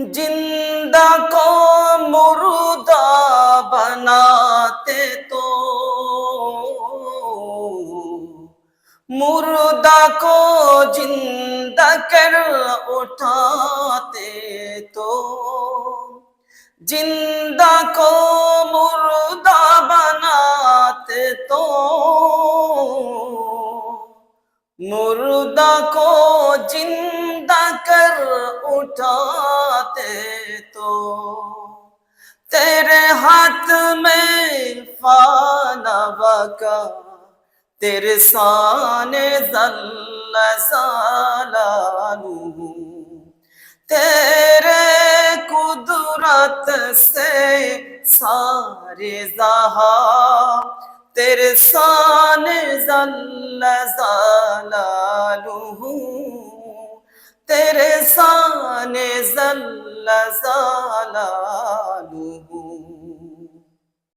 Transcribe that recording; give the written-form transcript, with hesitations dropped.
जिंदा को मुर्दा बनाते तो मुर्दा को जिंदा कर उठाते तो जिंदा को मुर्दा बनाते तो मुर्दा को जिंदा कर उठाते तो तेरे हाथ में फाना बका तेरे साने जल्ला सालानू तेरे कुदरत से सारे जहा तेरे साने जल्ला ज़लालुहु तेरे साने जल्ला ज़लालुहु